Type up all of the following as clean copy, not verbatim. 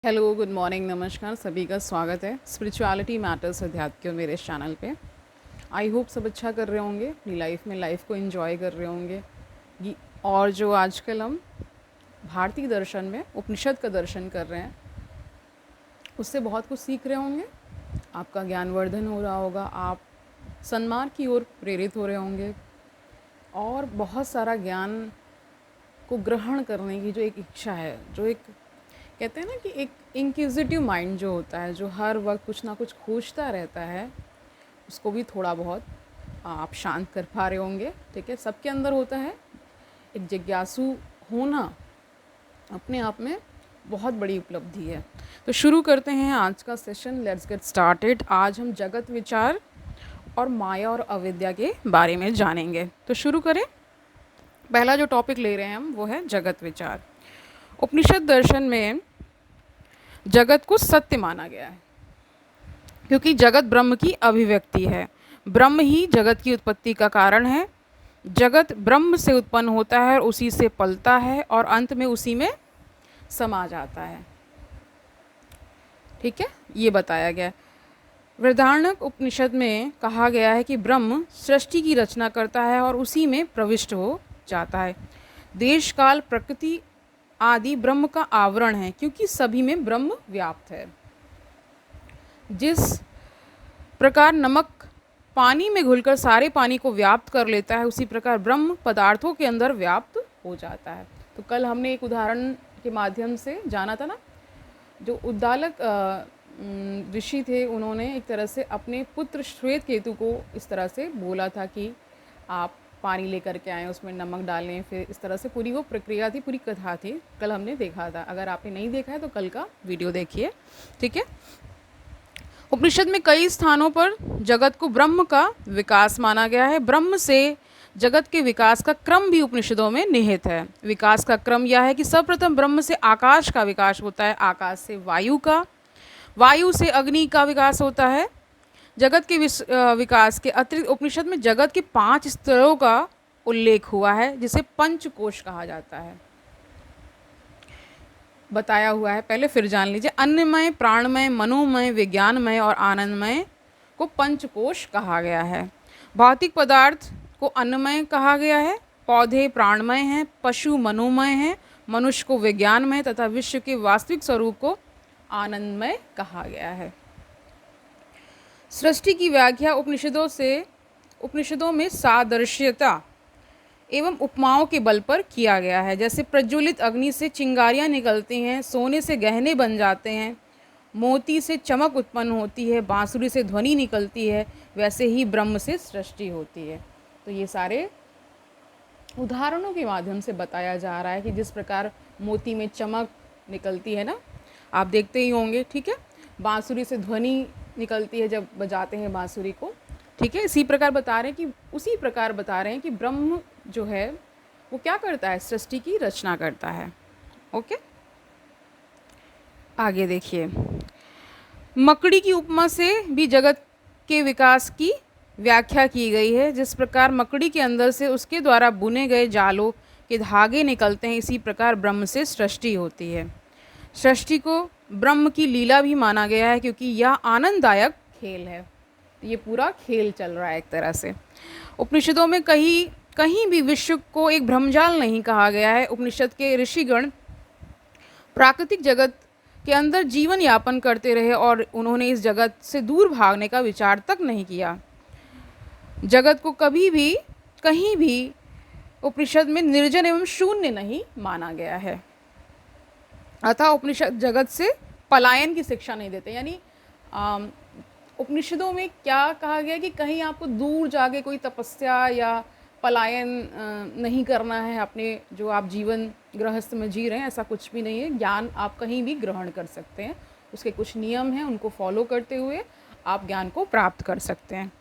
Hello, good morning, नमस्कार। सभी का स्वागत है स्पिरिचुअलिटी मैटर्स अध्यात्म के मेरे इस चैनल पे। आई होप सब अच्छा कर रहे होंगे अपनी लाइफ को एंजॉय कर रहे होंगे। और जो आजकल हम भारतीय दर्शन में उपनिषद का दर्शन कर रहे हैं, उससे बहुत कुछ सीख रहे होंगे। आपका ज्ञानवर्धन हो रहा होगा, आप सन्मार्ग की ओर प्रेरित हो रहे होंगे और बहुत सारा ज्ञान को ग्रहण करने की जो एक इच्छा है, जो एक कहते हैं ना कि एक इंक्विजिटिव माइंड जो होता है, जो हर वक्त कुछ ना कुछ खोजता रहता है, उसको भी थोड़ा बहुत आप शांत कर पा रहे होंगे। ठीक है, सबके अंदर होता है। एक जिज्ञासु होना अपने आप में बहुत बड़ी उपलब्धि है। तो शुरू करते हैं आज का सेशन। Let's get started. आज हम जगत विचार और माया और अविद्या के बारे में जानेंगे। तो शुरू करें। पहला जो टॉपिक ले रहे हैं हम, वो है जगत विचार। उपनिषद दर्शन में जगत को सत्य माना गया है, क्योंकि जगत ब्रह्म की अभिव्यक्ति है। ब्रह्म ही जगत की उत्पत्ति का कारण है। जगत ब्रह्म से उत्पन्न होता है और उसी से पलता है और अंत में उसी में समा जाता है। ठीक है, ये बताया गया। वृदारण्यक उपनिषद में कहा गया है कि ब्रह्म सृष्टि की रचना करता है और उसी में प्रविष्ट हो जाता है। देश काल प्रकृति आदि ब्रह्म का आवरण है, क्योंकि सभी में ब्रह्म व्याप्त है। जिस प्रकार नमक पानी में घुलकर सारे पानी को व्याप्त कर लेता है, उसी प्रकार ब्रह्म पदार्थों के अंदर व्याप्त हो जाता है। तो कल हमने एक उदाहरण के माध्यम से जाना था ना, जो उद्दालक ऋषि थे, उन्होंने एक तरह से अपने पुत्र श्वेत केतु को इस तरह से बोला था कि आप पानी लेकर के आएँ, उसमें नमक डालें। फिर इस तरह से पूरी वो प्रक्रिया थी, पूरी कथा थी, कल हमने देखा था। अगर आपने नहीं देखा है तो कल का वीडियो देखिए। ठीक है। उपनिषद में कई स्थानों पर जगत को ब्रह्म का विकास माना गया है। ब्रह्म से जगत के विकास का क्रम भी उपनिषदों में निहित है। विकास का क्रम यह है कि सर्वप्रथम ब्रह्म से आकाश का विकास होता है, आकाश से वायु का, वायु से अग्नि का विकास होता है। जगत के विकास के अतिरिक्त उपनिषद में जगत के 5 स्तरों का उल्लेख हुआ है, जिसे पंचकोश कहा जाता है, बताया हुआ है। पहले फिर जान लीजिए। अन्नमय, प्राणमय, मनोमय, विज्ञानमय और आनंदमय को पंचकोश कहा गया है। भौतिक पदार्थ को अन्नमय कहा गया है, पौधे प्राणमय हैं, पशु मनोमय हैं, मनुष्य को विज्ञानमय तथा विश्व के वास्तविक स्वरूप को आनंदमय कहा गया है। सृष्टि की व्याख्या उपनिषदों में सादृश्यता एवं उपमाओं के बल पर किया गया है। जैसे प्रज्वलित अग्नि से चिंगारियाँ निकलती हैं, सोने से गहने बन जाते हैं, मोती से चमक उत्पन्न होती है, बांसुरी से ध्वनि निकलती है, वैसे ही ब्रह्म से सृष्टि होती है। तो ये सारे उदाहरणों के माध्यम से बताया जा रहा है कि जिस प्रकार मोती में चमक निकलती है ना, आप देखते ही होंगे। ठीक है, बांसुरी से ध्वनि निकलती है जब बजाते हैं बांसुरी को। ठीक है, उसी प्रकार बता रहे हैं कि ब्रह्म जो है वो क्या करता है, सृष्टि की रचना करता है। ओके, आगे देखिए। मकड़ी की उपमा से भी जगत के विकास की व्याख्या की गई है। जिस प्रकार मकड़ी के अंदर से उसके द्वारा बुने गए जालों के धागे निकलते हैं, इसी प्रकार ब्रह्म से सृष्टि होती है। सृष्टि को ब्रह्म की लीला भी माना गया है, क्योंकि यह आनंददायक खेल है। ये पूरा खेल चल रहा है एक तरह से। उपनिषदों में कहीं भी विश्व को एक भ्रमजाल नहीं कहा गया है। उपनिषद के ऋषिगण प्राकृतिक जगत के अंदर जीवन यापन करते रहे और उन्होंने इस जगत से दूर भागने का विचार तक नहीं किया। जगत को कभी भी कहीं भी उपनिषद में निर्जन एवं शून्य नहीं माना गया है। अतः उपनिषद जगत से पलायन की शिक्षा नहीं देते। यानी उपनिषदों में क्या कहा गया कि कहीं आपको दूर जाके कोई तपस्या या पलायन नहीं करना है, अपने जो आप जीवन गृहस्थ में जी रहे हैं, ऐसा कुछ भी नहीं है। ज्ञान आप कहीं भी ग्रहण कर सकते हैं, उसके कुछ नियम हैं, उनको फॉलो करते हुए आप ज्ञान को प्राप्त कर सकते हैं।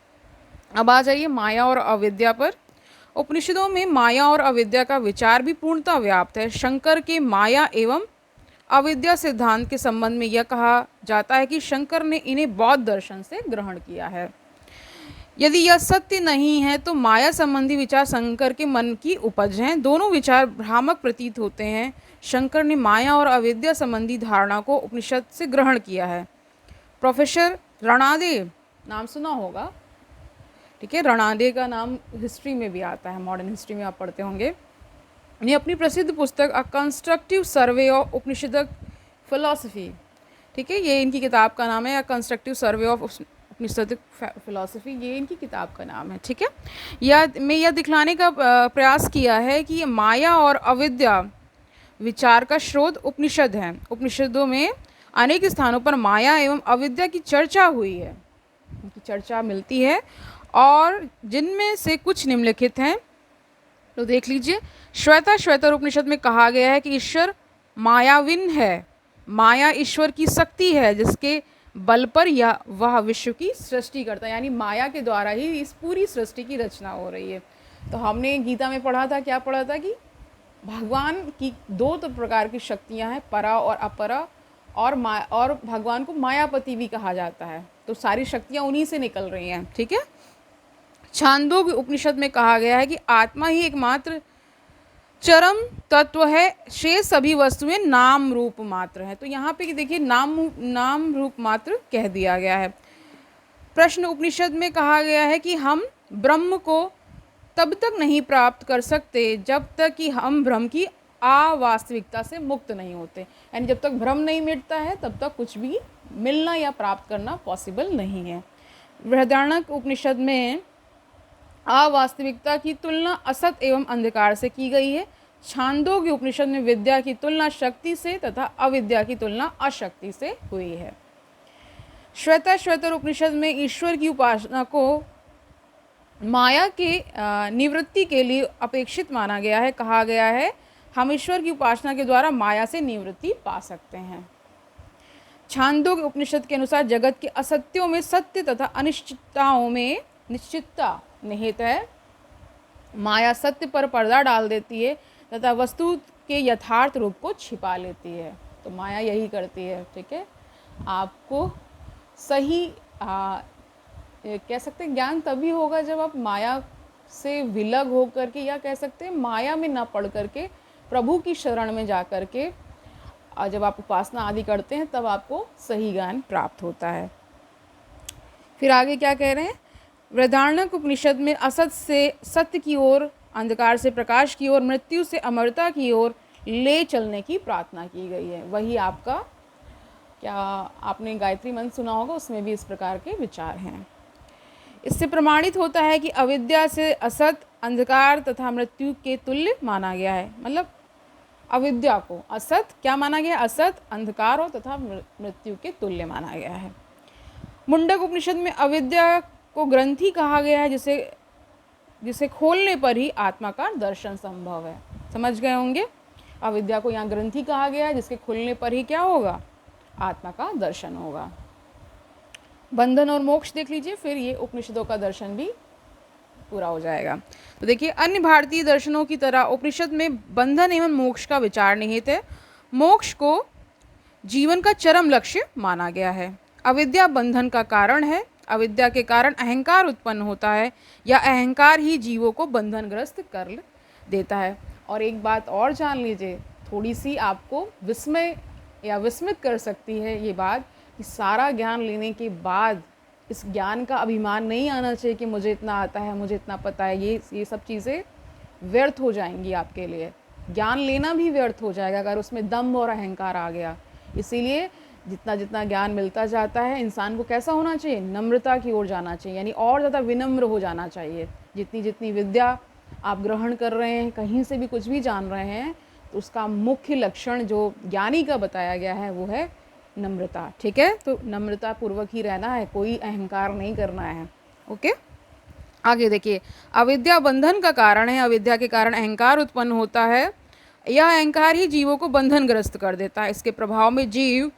अब आ जाइए माया और अविद्या पर। उपनिषदों में माया और अविद्या का विचार भी पूर्णतः व्याप्त है। शंकर के माया एवं अविद्या सिद्धांत के संबंध में यह कहा जाता है कि शंकर ने इन्हें बौद्ध दर्शन से ग्रहण किया है। यदि यह सत्य नहीं है तो माया संबंधी विचार शंकर के मन की उपज हैं। दोनों विचार भ्रामक प्रतीत होते हैं। शंकर ने माया और अविद्या संबंधी धारणा को उपनिषद से ग्रहण किया है। प्रोफेसर रणादे नाम सुना होगा, ठीक है, रणादे का नाम हिस्ट्री में भी आता है, मॉडर्न हिस्ट्री में आप पढ़ते होंगे। ये अपनी प्रसिद्ध पुस्तक a constructive survey of Upanishadic philosophy, ठीक है, ये इनकी किताब का नाम है, a constructive survey of Upanishadic philosophy, ये इनकी किताब का नाम है, ठीक है। यह दिखलाने का प्रयास किया है कि माया और अविद्या विचार का स्रोत उपनिषद है। उपनिषदों में अनेक स्थानों पर माया एवं अविद्या की चर्चा हुई है, उनकी चर्चा मिलती है, और जिनमें से कुछ निम्नलिखित हैं, तो देख लीजिए। श्वेता उपनिषद में कहा गया है कि ईश्वर मायाविन है, माया ईश्वर की शक्ति है जिसके बल पर या वह विश्व की सृष्टि करता है, यानी माया के द्वारा ही इस पूरी सृष्टि की रचना हो रही है। तो हमने गीता में पढ़ा था, क्या पढ़ा था कि भगवान की दो तो प्रकार की शक्तियां हैं, परा और अपरा, और भगवान को मायापति भी कहा जाता है, तो सारी शक्तियां उन्हीं से निकल रही हैं, ठीक है। छांदोग्य उपनिषद में कहा गया है कि आत्मा ही एकमात्र चरम तत्व है, शेष सभी वस्तुएं नाम रूप मात्र है। तो यहाँ पे देखिए नाम रूप मात्र कह दिया गया है। प्रश्न उपनिषद में कहा गया है कि हम ब्रह्म को तब तक नहीं प्राप्त कर सकते जब तक कि हम भ्रम की अवास्तविकता से मुक्त नहीं होते, यानी जब तक भ्रम नहीं मिटता है तब तक कुछ भी मिलना या प्राप्त करना पॉसिबल नहीं है। बृहदारण्यक उपनिषद में अवास्तविकता की तुलना असत एवं अंधकार से की गई है। छांदोग्य उपनिषद में विद्या की तुलना शक्ति से तथा अविद्या की तुलना अशक्ति से हुई है। श्वेतर उपनिषद में ईश्वर की उपासना को माया के निवृत्ति के लिए अपेक्षित माना गया है। कहा गया है हम ईश्वर की उपासना के द्वारा माया से निवृत्ति पा सकते हैं। छांदोग्य उपनिषद के अनुसार जगत के असत्यों में सत्य तथा अनिश्चितताओं में निश्चितता निहित है। माया सत्य पर पर्दा डाल देती है तथा वस्तु के यथार्थ रूप को छिपा लेती है। तो माया यही करती है, ठीक है। आपको सही कह सकते हैं ज्ञान तभी होगा जब आप माया से विलग हो करके, या कह सकते हैं माया में ना पड़ करके प्रभु की शरण में जा करके जब आप उपासना आदि करते हैं तब आपको सही ज्ञान प्राप्त होता है। फिर आगे क्या कह रहे हैं, बृहदारण्यक उपनिषद में असत से सत्य की ओर, अंधकार से प्रकाश की ओर, मृत्यु से अमरता की ओर ले चलने की प्रार्थना की गई है। वही आपका, क्या आपने गायत्री मंत्र सुना होगा, उसमें भी इस प्रकार के विचार हैं। इससे प्रमाणित होता है कि अविद्या से असत, अंधकार तथा मृत्यु के तुल्य माना गया है। मतलब अविद्या को असत क्या माना गया, असत, अंधकार और तथा मृत्यु के तुल्य माना गया है। मुंडक उपनिषद में अविद्या को ग्रंथि कहा गया है, जिसे खोलने पर ही आत्मा का दर्शन संभव है। समझ गए होंगे, अविद्या को यहाँ ग्रंथि कहा गया है, जिसके खुलने पर ही क्या होगा, आत्मा का दर्शन होगा। बंधन और मोक्ष देख लीजिए, फिर ये उपनिषदों का दर्शन भी पूरा हो जाएगा। तो देखिए, अन्य भारतीय दर्शनों की तरह उपनिषद में बंधन एवं मोक्ष का विचार निहित है। मोक्ष को जीवन का चरम लक्ष्य माना गया है। अविद्या बंधन का कारण है। अविद्या के कारण अहंकार उत्पन्न होता है, या अहंकार ही जीवों को बंधनग्रस्त कर देता है। और एक बात और जान लीजिए, थोड़ी सी आपको विस्मय या विस्मित कर सकती है ये बात, कि सारा ज्ञान लेने के बाद इस ज्ञान का अभिमान नहीं आना चाहिए कि मुझे इतना आता है, मुझे इतना पता है। ये सब चीज़ें व्यर्थ हो जाएंगी आपके लिए। ज्ञान लेना भी व्यर्थ हो जाएगा अगर उसमें दम्भ और अहंकार आ गया। इसीलिए जितना जितना ज्ञान मिलता जाता है, इंसान को कैसा होना चाहिए, नम्रता की ओर जाना चाहिए, यानी और ज़्यादा विनम्र हो जाना चाहिए। जितनी जितनी विद्या आप ग्रहण कर रहे हैं, कहीं से भी कुछ भी जान रहे हैं, तो उसका मुख्य लक्षण जो ज्ञानी का बताया गया है वो है नम्रता, ठीक है। तो नम्रता पूर्वक ही रहना है, कोई अहंकार नहीं करना है, ओके। आगे देखिए, अविद्या बंधन का कारण है। अविद्या के कारण अहंकार उत्पन्न होता है। यह अहंकार ही जीवों को बंधनग्रस्त कर देता है। इसके प्रभाव में जीव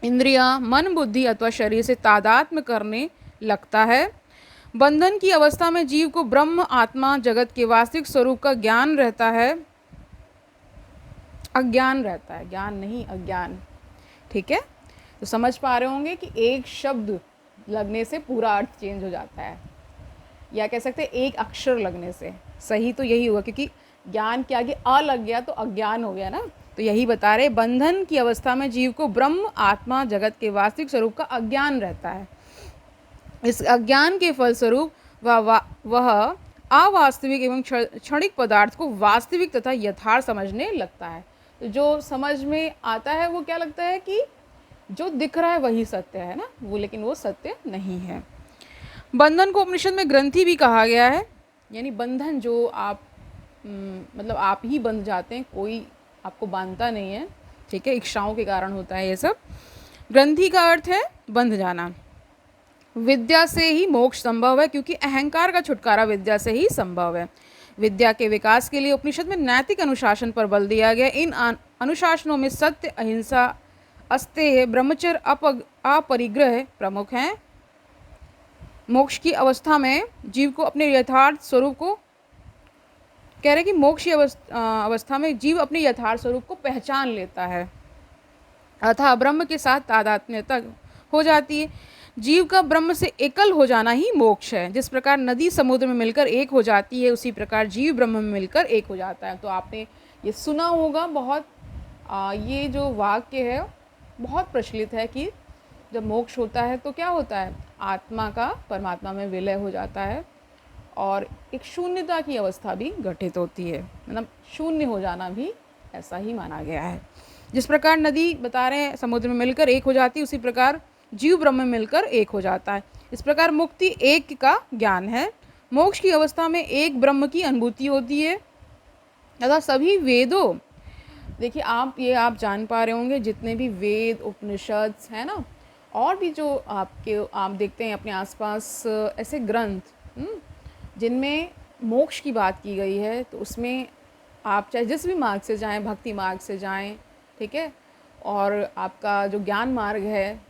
इंद्रियां, मन, बुद्धि अथवा शरीर से तादात्म्य करने लगता है। बंधन की अवस्था में जीव को ब्रह्म, आत्मा, जगत के वास्तविक स्वरूप का ज्ञान रहता है, अज्ञान रहता है, ज्ञान नहीं अज्ञान, ठीक है। तो समझ पा रहे होंगे कि एक शब्द लगने से पूरा अर्थ चेंज हो जाता है, या कह सकते हैं एक अक्षर लगने से। सही तो यही हुआ, क्योंकि ज्ञान के आगे अ लग गया तो अज्ञान हो गया ना। तो यही बता रहे, बंधन की अवस्था में जीव को ब्रह्म आत्मा जगत के वास्तविक स्वरूप का अज्ञान रहता है। इस अज्ञान के फलस्वरूप वह अवास्तविक एवं क्षणिक पदार्थ को वास्तविक तथा यथार्थ समझने लगता है। तो जो समझ में आता है वो क्या लगता है कि जो दिख रहा है वही सत्य है ना, वो, लेकिन वो सत्य नहीं है। बंधन को उपनिषद में ग्रंथि भी कहा गया है, यानी बंधन जो आप मतलब आप ही बंध जाते हैं, कोई आपको बांधता नहीं है, ठीक है, इच्छाओं के कारण होता है ये सब। ग्रंथि का अर्थ है बंध जाना। विद्या से ही मोक्ष संभव है, क्योंकि अहंकार का छुटकारा विद्या से ही संभव है। विद्या के विकास के लिए उपनिषद में नैतिक अनुशासन पर बल दिया गया। इन अनुशासनों में सत्य, अहिंसा, अस्तेय, ब्रह्मचर्य, अपरिग्रह प्रमुख हैं। मोक्ष की अवस्था में जीव को अपने यथार्थ स्वरूप को कह रहे कि मोक्ष की अवस्था में जीव अपने यथार्थ स्वरूप को पहचान लेता है, अतः ब्रह्म के साथ तादात्म्यता हो जाती है। जीव का ब्रह्म से एकल हो जाना ही मोक्ष है। जिस प्रकार नदी समुद्र में मिलकर एक हो जाती है, उसी प्रकार जीव ब्रह्म में मिलकर एक हो जाता है। तो आपने ये सुना होगा बहुत, ये जो वाक्य है बहुत प्रचलित है कि जब मोक्ष होता है तो क्या होता है, आत्मा का परमात्मा में विलय हो जाता है और एक शून्यता की अवस्था भी घटित होती है, मतलब शून्य हो जाना भी ऐसा ही माना गया है। जिस प्रकार नदी बता रहे हैं समुद्र में मिलकर एक हो जाती है, उसी प्रकार जीव ब्रह्म में मिलकर एक हो जाता है। इस प्रकार मुक्ति एक का ज्ञान है। मोक्ष की अवस्था में एक ब्रह्म की अनुभूति होती है तथा सभी वेदों, देखिए आप जान पा रहे होंगे जितने भी वेद उपनिषद है ना, और भी जो आप देखते हैं अपने आसपास ऐसे ग्रंथ जिनमें मोक्ष की बात की गई है, तो उसमें आप चाहे जिस भी मार्ग से जाएं, भक्ति मार्ग से जाएं, ठीक है, और आपका जो ज्ञान मार्ग है,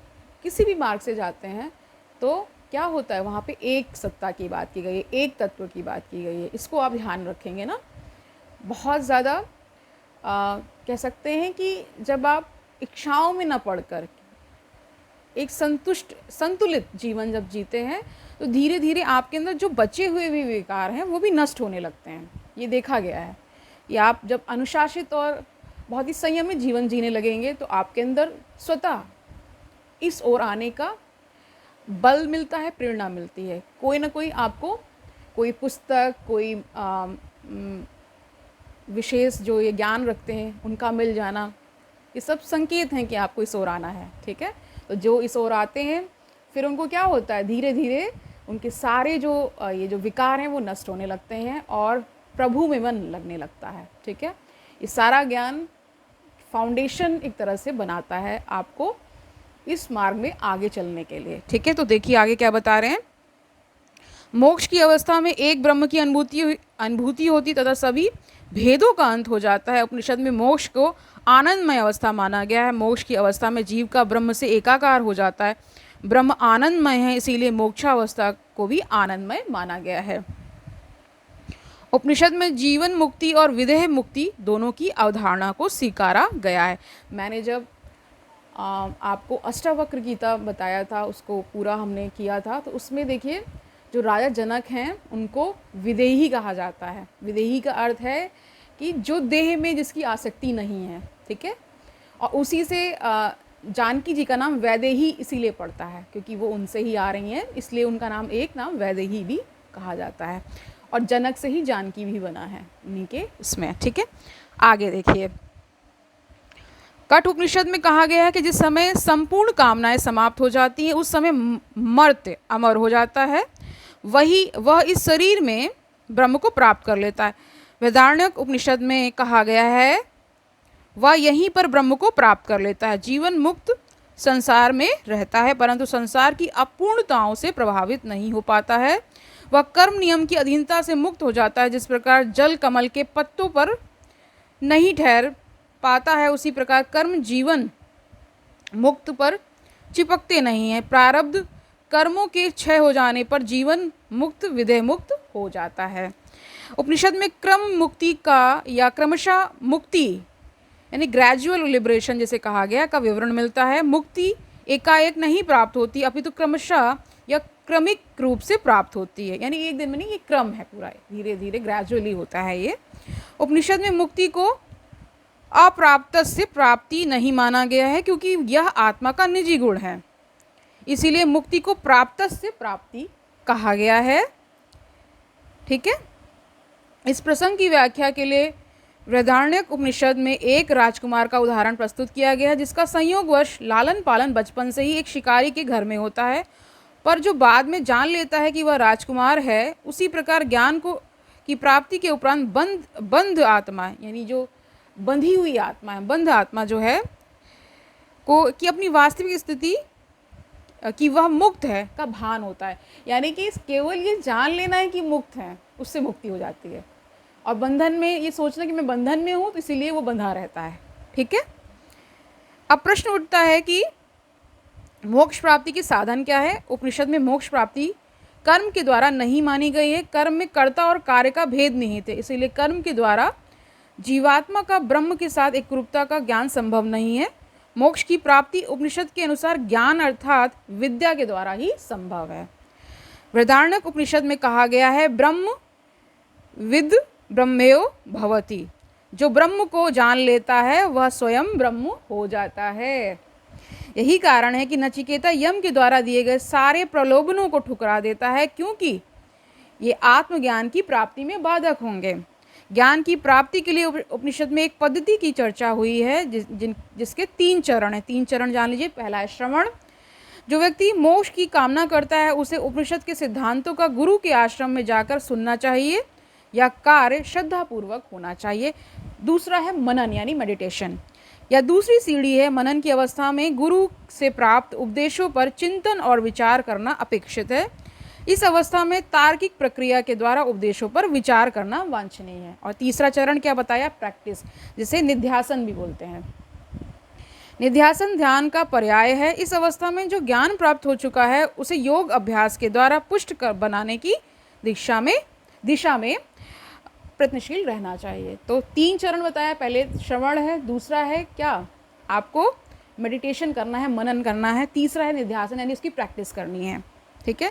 किसी भी मार्ग से जाते हैं तो क्या होता है, वहाँ पे एक सत्ता की बात की गई है, एक तत्व की बात की गई है। इसको आप ध्यान रखेंगे ना, बहुत ज़्यादा कह सकते हैं कि जब आप इच्छाओं में न पड़कर एक संतुलित जीवन जब जीते हैं तो धीरे धीरे आपके अंदर जो बचे हुए भी विकार हैं वो भी नष्ट होने लगते हैं। ये देखा गया है। या आप जब अनुशासित और बहुत ही संयमित जीवन जीने लगेंगे तो आपके अंदर स्वतः इस ओर आने का बल मिलता है, प्रेरणा मिलती है। कोई ना कोई आपको, कोई पुस्तक, कोई विशेष जो ये ज्ञान रखते हैं उनका मिल जाना, ये सब संकेत हैं कि आपको इस ओर आना है, ठीक है। तो जो इस ओर आते हैं फिर उनको क्या होता है, धीरे धीरे उनके सारे जो ये जो विकार हैं वो नष्ट होने लगते हैं और प्रभु में मन लगने लगता है, ठीक है। ये सारा ज्ञान फाउंडेशन एक तरह से बनाता है आपको इस मार्ग में आगे चलने के लिए, ठीक है। तो देखिए आगे क्या बता रहे हैं। मोक्ष की अवस्था में एक ब्रह्म की अनुभूति होती तथा सभी भेदों का अंत हो जाता है। उपनिषद में मोक्ष को आनंदमय अवस्था माना गया है। मोक्ष की अवस्था में जीव का ब्रह्म से एकाकार हो जाता है। ब्रह्म आनंदमय है, इसीलिए मोक्षावस्था को भी आनंदमय माना गया है। उपनिषद में जीवन मुक्ति और विदेह मुक्ति दोनों की अवधारणा को स्वीकारा गया है। मैंने जब आपको अष्टावक्र गीता बताया था, उसको पूरा हमने किया था, तो उसमें देखिए जो राजा जनक हैं उनको विदेही कहा जाता है। विदेही का अर्थ है कि जो देह में जिसकी आसक्ति नहीं है, ठीक है। और उसी से जानकी जी का नाम वैदेही इसीलिए पड़ता है क्योंकि वो उनसे ही आ रही हैं, इसलिए उनका नाम एक नाम वैदेही भी कहा जाता है। और जनक से ही जानकी भी बना है उन्हीं के इसमें, ठीक है। आगे देखिए, कठ उपनिषद में कहा गया है कि जिस समय संपूर्ण कामनाएं समाप्त हो जाती हैं उस समय मर्त्य अमर हो जाता है, वह इस शरीर में ब्रह्म को प्राप्त कर लेता है। वेदारण्यक उपनिषद में कहा गया है वह यहीं पर ब्रह्म को प्राप्त कर लेता है। जीवन मुक्त संसार में रहता है परंतु संसार की अपूर्णताओं से प्रभावित नहीं हो पाता है। वह कर्म नियम की अधीनता से मुक्त हो जाता है। जिस प्रकार जल कमल के पत्तों पर नहीं ठहर पाता है, उसी प्रकार कर्म जीवन मुक्त पर चिपकते नहीं हैं। प्रारब्ध कर्मों के क्षय हो जाने पर जीवन मुक्त विदेह मुक्त हो जाता है। उपनिषद में क्रम मुक्ति का या क्रमशः मुक्ति यानी ग्रेजुअल लिबरेशन जैसे कहा गया का विवरण मिलता है। मुक्ति एकाएक नहीं प्राप्त होती अपितु क्रमशः या क्रमिक रूप से प्राप्त होती है, यानी एक दिन में नहीं, ये क्रम है पूरा, धीरे धीरे ग्रेजुअली होता है ये। उपनिषद में मुक्ति को अप्राप्तस्य प्राप्ति नहीं माना गया है, क्योंकि यह आत्मा का निजी गुण है। इसीलिए मुक्ति को प्राप्तस्य प्राप्ति कहा गया है। ठीक है। इस प्रसंग की व्याख्या के लिए बृहदारण्यक उपनिषद में एक राजकुमार का उदाहरण प्रस्तुत किया गया है, जिसका संयोगवश लालन पालन बचपन से ही एक शिकारी के घर में होता है, पर जो बाद में जान लेता है कि वह राजकुमार है। उसी प्रकार ज्ञान को की प्राप्ति के उपरांत बंध आत्मा, यानी जो बंधी हुई आत्मा है, बंध आत्मा जो है को कि अपनी वास्तविक स्थिति कि वह मुक्त है का भान होता है। यानी कि केवल ये जान लेना है कि मुक्त है, उससे मुक्ति हो जाती है। और बंधन में ये सोचना कि मैं बंधन में हूँ, तो इसीलिए वो बंधा रहता है। ठीक है। अब प्रश्न उठता है कि मोक्ष प्राप्ति की साधन क्या है। उपनिषद में मोक्ष प्राप्ति कर्म के द्वारा नहीं मानी गई है। कर्म में कर्ता और कार्य का भेद निहित है, इसीलिए कर्म के द्वारा जीवात्मा का ब्रह्म के साथ एकरूपता का ज्ञान संभव नहीं है। मोक्ष की प्राप्ति उपनिषद के अनुसार ज्ञान अर्थात विद्या के द्वारा ही संभव है। बृहदारण्यक उपनिषद में कहा गया है, ब्रह्म विद ब्रह्मेव भवति। जो ब्रह्म को जान लेता है वह स्वयं ब्रह्म हो जाता है। यही कारण है कि नचिकेता यम के द्वारा दिए गए सारे प्रलोभनों को ठुकरा देता है, क्योंकि ये आत्मज्ञान की प्राप्ति में बाधक होंगे। ज्ञान की प्राप्ति के लिए उपनिषद में एक पद्धति की चर्चा हुई है, जिसके 3 चरण हैं। 3 चरण जान लीजिए। पहला है श्रवण। जो व्यक्ति मोक्ष की कामना करता है उसे उपनिषद के सिद्धांतों का गुरु के आश्रम में जाकर सुनना चाहिए या कार्य श्रद्धापूर्वक होना चाहिए। दूसरा है मनन, यानी मेडिटेशन, या दूसरी सीढ़ी है मनन की अवस्था में गुरु से प्राप्त उपदेशों पर चिंतन और विचार करना अपेक्षित है। इस अवस्था में तार्किक प्रक्रिया के द्वारा उपदेशों पर विचार करना वांछनीय है। और तीसरा चरण क्या बताया, प्रैक्टिस, जिसे निध्यासन भी बोलते हैं। निध्यासन ध्यान का पर्याय है। इस अवस्था में जो ज्ञान प्राप्त हो चुका है उसे योग अभ्यास के द्वारा पुष्ट कर बनाने की दिशा में प्रयत्नशील रहना चाहिए। तो 3 चरण बताया। पहले श्रवण है, दूसरा है क्या, आपको मेडिटेशन करना है, मनन करना है, तीसरा है निध्यासन, यानी उसकी प्रैक्टिस करनी है। ठीक है।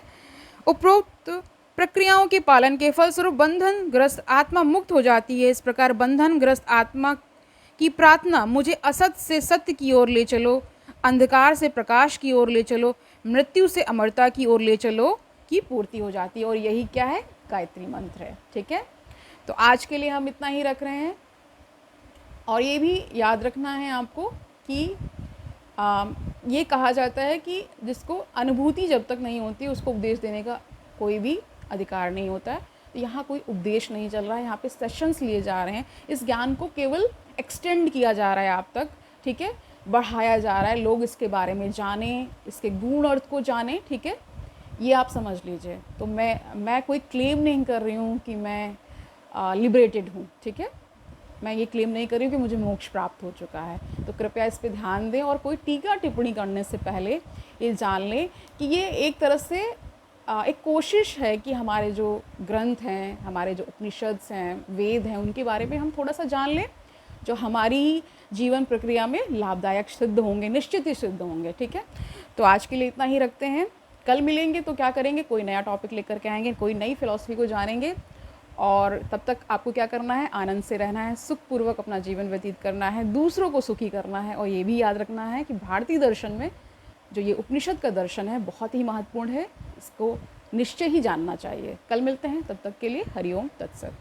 उपरोक्त प्रक्रियाओं के पालन के फलस्वरूप बंधन ग्रस्त आत्मा मुक्त हो जाती है। इस प्रकार बंधन ग्रस्त आत्मा की प्रार्थना मुझे असत से सत्य की ओर ले चलो, अंधकार से प्रकाश की ओर ले चलो, मृत्यु से अमरता की ओर ले चलो की पूर्ति हो जाती है। और यही क्या है, गायत्री मंत्र है। ठीक है। तो आज के लिए हम इतना ही रख रहे हैं। और ये भी याद रखना है आपको कि ये कहा जाता है कि जिसको अनुभूति जब तक नहीं होती उसको उपदेश देने का कोई भी अधिकार नहीं होता है। तो यहाँ कोई उपदेश नहीं चल रहा है, यहाँ पे सेशंस लिए जा रहे हैं। इस ज्ञान को केवल एक्सटेंड किया जा रहा है आप तक। ठीक है। बढ़ाया जा रहा है, लोग इसके बारे में जानें, इसके गुण अर्थ को जानें। ठीक है। ये आप समझ लीजिए। तो मैं कोई क्लेम नहीं कर रही हूँ कि मैं लिबरेटेड हूँ। ठीक है। मैं ये क्लेम नहीं कर रही हूँ कि मुझे मोक्ष प्राप्त हो चुका है। तो कृपया इस पे ध्यान दें और कोई टीका टिप्पणी करने से पहले ये जान लें कि ये एक तरह से एक कोशिश है कि हमारे जो ग्रंथ हैं, हमारे जो उपनिषद हैं, वेद हैं, उनके बारे में हम थोड़ा सा जान लें, जो हमारी जीवन प्रक्रिया में लाभदायक सिद्ध होंगे, निश्चित ही सिद्ध होंगे। ठीक है। तो आज के लिए इतना ही रखते हैं। कल मिलेंगे तो क्या करेंगे, कोई नया टॉपिक लेकर के आएंगे, कोई नई फिलॉसफी को जानेंगे। और तब तक आपको क्या करना है, आनंद से रहना है, सुखपूर्वक अपना जीवन व्यतीत करना है, दूसरों को सुखी करना है। और ये भी याद रखना है कि भारतीय दर्शन में जो ये उपनिषद का दर्शन है बहुत ही महत्वपूर्ण है, इसको निश्चय ही जानना चाहिए। कल मिलते हैं, तब तक के लिए हरिओम तत्सत।